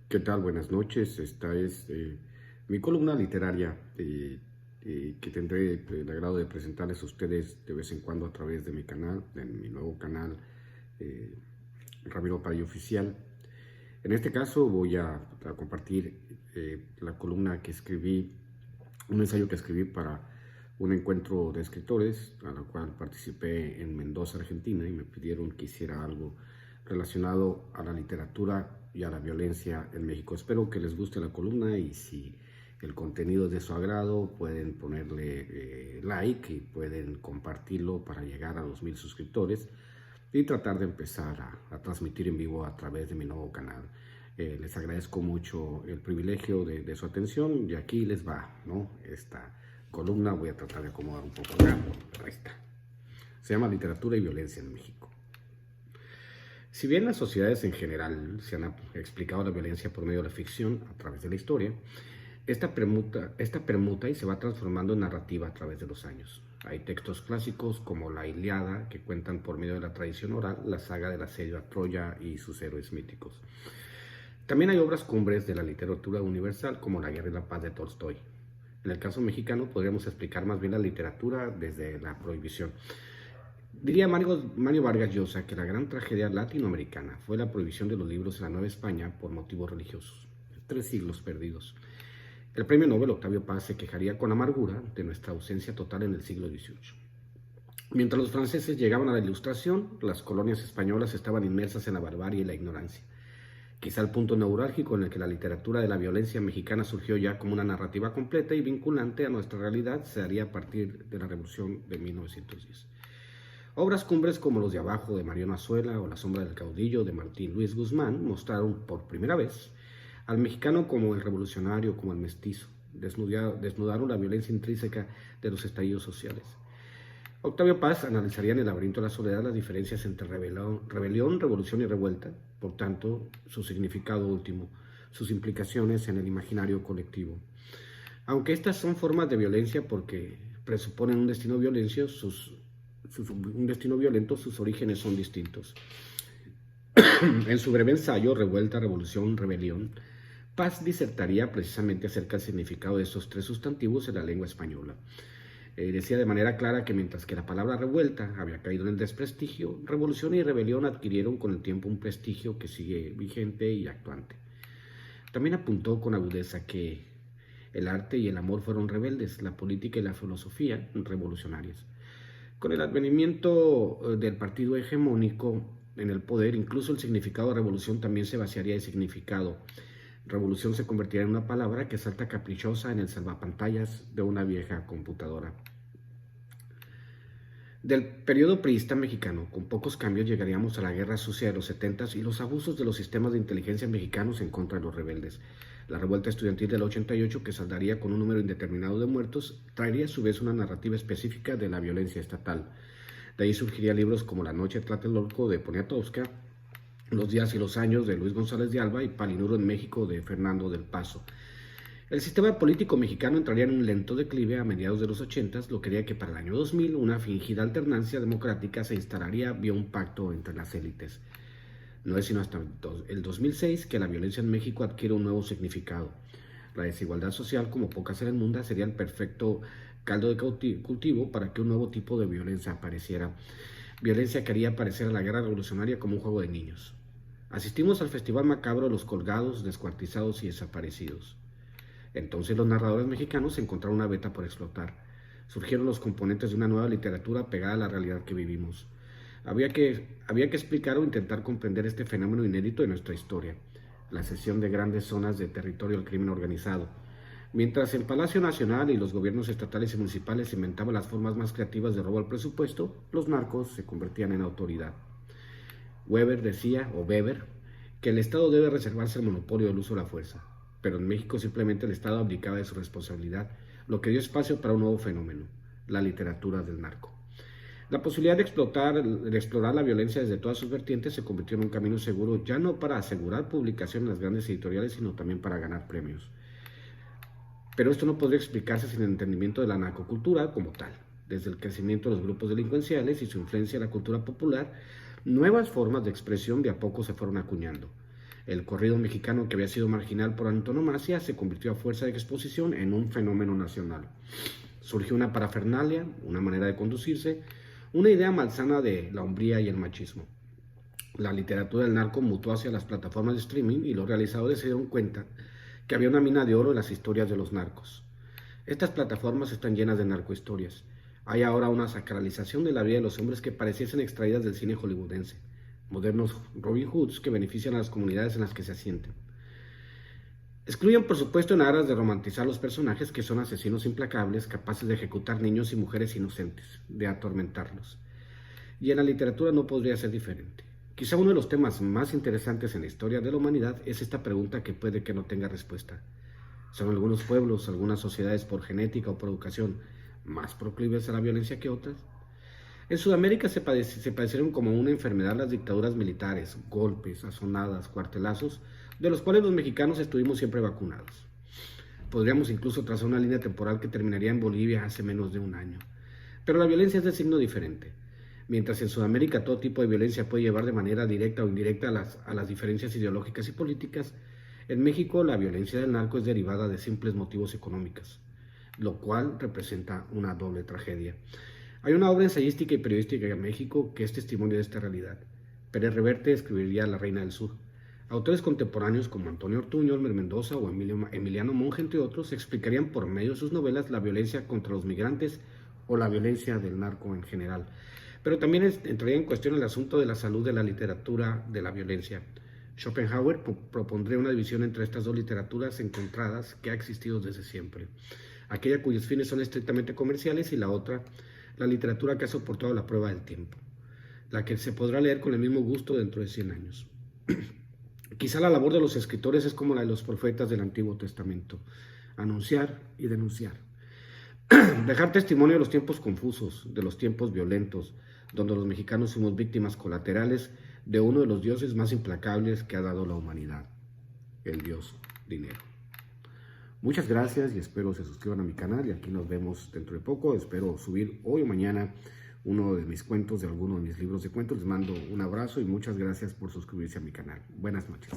¿Qué tal? Buenas noches. Esta es mi columna literaria que tendré el agrado de presentarles a ustedes de vez en cuando a través de mi canal, de mi nuevo canal, eh, Ramiro Padilla Oficial. En este caso voy a compartir la columna que escribí, un ensayo que escribí para un encuentro de escritores, a la cual participé en Mendoza, Argentina, y me pidieron que hiciera algo relacionado a la literatura y a la violencia en México. Espero que les guste la columna y si el contenido es de su agrado, pueden ponerle like y pueden compartirlo para llegar a los 1000 suscriptores y tratar de empezar a transmitir en vivo a través de mi nuevo canal. Les agradezco mucho el privilegio de su atención y aquí les va, ¿no? Esta columna voy a tratar de acomodar un poco acá, pero ahí está. Se llama Literatura y Violencia en México. Si bien las sociedades en general se han explicado la violencia por medio de la ficción a través de la historia, esta permuta y se va transformando en narrativa a través de los años. Hay textos clásicos como la Ilíada que cuentan por medio de la tradición oral la saga del asedio a Troya y sus héroes míticos. También hay obras cumbres de la literatura universal como La Guerra y la Paz de Tolstoy. En el caso mexicano podríamos explicar más bien la literatura desde la prohibición. Diría Mario Vargas Llosa que la gran tragedia latinoamericana fue la prohibición de los libros en la Nueva España por motivos religiosos. 3 siglos perdidos. El premio Nobel Octavio Paz se quejaría con amargura de nuestra ausencia total en el siglo XVIII. Mientras los franceses llegaban a la Ilustración, las colonias españolas estaban inmersas en la barbarie y la ignorancia. Quizá el punto neurálgico en el que la literatura de la violencia mexicana surgió ya como una narrativa completa y vinculante a nuestra realidad se haría a partir de la Revolución de 1910. Obras cumbres como Los de Abajo de Mariano Azuela o La Sombra del Caudillo de Martín Luis Guzmán mostraron por primera vez al mexicano como el revolucionario, como el mestizo. Desnudaron la violencia intrínseca de los estallidos sociales. Octavio Paz analizaría en El laberinto de la soledad las diferencias entre rebelión, revolución y revuelta, por tanto, su significado último, sus implicaciones en el imaginario colectivo. Aunque estas son formas de violencia porque presuponen un destino violento, sus orígenes son distintos. En su breve ensayo, Revuelta, Revolución, Rebelión, Paz disertaría precisamente acerca del significado de estos 3 sustantivos en la lengua española. Decía de manera clara que mientras que la palabra revuelta había caído en el desprestigio, revolución y rebelión adquirieron con el tiempo un prestigio que sigue vigente y actuante. También apuntó con agudeza que el arte y el amor fueron rebeldes, la política y la filosofía revolucionarias. Con el advenimiento del partido hegemónico en el poder, incluso el significado de revolución también se vaciaría de significado. Revolución se convertiría en una palabra que salta caprichosa en el salvapantallas de una vieja computadora. Del periodo priista mexicano, con pocos cambios, llegaríamos a la guerra sucia de los 70s y los abusos de los sistemas de inteligencia mexicanos en contra de los rebeldes. La revuelta estudiantil del 88, que saldaría con un número indeterminado de muertos, traería a su vez una narrativa específica de la violencia estatal. De ahí surgirían libros como La noche de Tlatelolco de Poniatowska, Los días y los años de Luis González de Alba y Palinuro en México de Fernando del Paso. El sistema político mexicano entraría en un lento declive a mediados de los 80s, lo que haría que para el año 2000 una fingida alternancia democrática se instalaría vía un pacto entre las élites. No es sino hasta el 2006 que la violencia en México adquiere un nuevo significado. La desigualdad social, como pocas en el mundo, sería el perfecto caldo de cultivo para que un nuevo tipo de violencia apareciera. Violencia que haría aparecer a la guerra revolucionaria como un juego de niños. Asistimos al festival macabro de los colgados, descuartizados y desaparecidos. Entonces los narradores mexicanos encontraron una beta por explotar. Surgieron los componentes de una nueva literatura pegada a la realidad que vivimos. Había que explicar o intentar comprender este fenómeno inédito de nuestra historia, la cesión de grandes zonas de territorio al crimen organizado. Mientras el Palacio Nacional y los gobiernos estatales y municipales inventaban las formas más creativas de robo al presupuesto, los narcos se convertían en autoridad. Weber decía, que el Estado debe reservarse el monopolio del uso de la fuerza, pero en México simplemente el Estado abdicaba de su responsabilidad, lo que dio espacio para un nuevo fenómeno, la literatura del narco. La posibilidad de explorar la violencia desde todas sus vertientes se convirtió en un camino seguro, ya no para asegurar publicación en las grandes editoriales, sino también para ganar premios. Pero esto no podría explicarse sin el entendimiento de la narcocultura como tal. Desde el crecimiento de los grupos delincuenciales y su influencia en la cultura popular, nuevas formas de expresión de a poco se fueron acuñando. El corrido mexicano, que había sido marginal por antonomasia, se convirtió a fuerza de exposición en un fenómeno nacional. Surgió una parafernalia, una manera de conducirse, una idea malsana de la hombría y el machismo. La literatura del narco mutó hacia las plataformas de streaming y los realizadores se dieron cuenta que había una mina de oro en las historias de los narcos. Estas plataformas están llenas de narcohistorias. Hay ahora una sacralización de la vida de los hombres que pareciesen extraídas del cine hollywoodense, modernos Robin Hoods que benefician a las comunidades en las que se asienten. Excluyen, por supuesto, en aras de romantizar los personajes que son asesinos implacables, capaces de ejecutar niños y mujeres inocentes, de atormentarlos. Y en la literatura no podría ser diferente. Quizá uno de los temas más interesantes en la historia de la humanidad es esta pregunta que puede que no tenga respuesta. ¿Son algunos pueblos, algunas sociedades por genética o por educación más proclives a la violencia que otras? En Sudamérica se padecieron como una enfermedad las dictaduras militares, golpes, azonadas, cuartelazos, de los cuales los mexicanos estuvimos siempre vacunados. Podríamos incluso trazar una línea temporal que terminaría en Bolivia hace menos de un año. Pero la violencia es de signo diferente. Mientras en Sudamérica todo tipo de violencia puede llevar de manera directa o indirecta a las diferencias ideológicas y políticas, en México la violencia del narco es derivada de simples motivos económicos, lo cual representa una doble tragedia. Hay una obra ensayística y periodística en México que es testimonio de esta realidad. Pérez Reverte escribiría La Reina del Sur. Autores contemporáneos como Antonio Ortuño, Elmer Mendoza o Emiliano Monge, entre otros, explicarían por medio de sus novelas la violencia contra los migrantes o la violencia del narco en general. Pero también entraría en cuestión el asunto de la salud de la literatura de la violencia. Schopenhauer propondría una división entre estas dos literaturas encontradas que ha existido desde siempre. Aquella cuyos fines son estrictamente comerciales y la otra, la literatura que ha soportado la prueba del tiempo, la que se podrá leer con el mismo gusto dentro de 100 años. Quizá la labor de los escritores es como la de los profetas del Antiguo Testamento, anunciar y denunciar. Dejar testimonio de los tiempos confusos, de los tiempos violentos, donde los mexicanos somos víctimas colaterales de uno de los dioses más implacables que ha dado la humanidad, el dios dinero. Muchas gracias y espero se suscriban a mi canal y aquí nos vemos dentro de poco. Espero subir hoy o mañana uno de mis cuentos, de alguno de mis libros de cuentos. Les mando un abrazo y muchas gracias por suscribirse a mi canal. Buenas noches.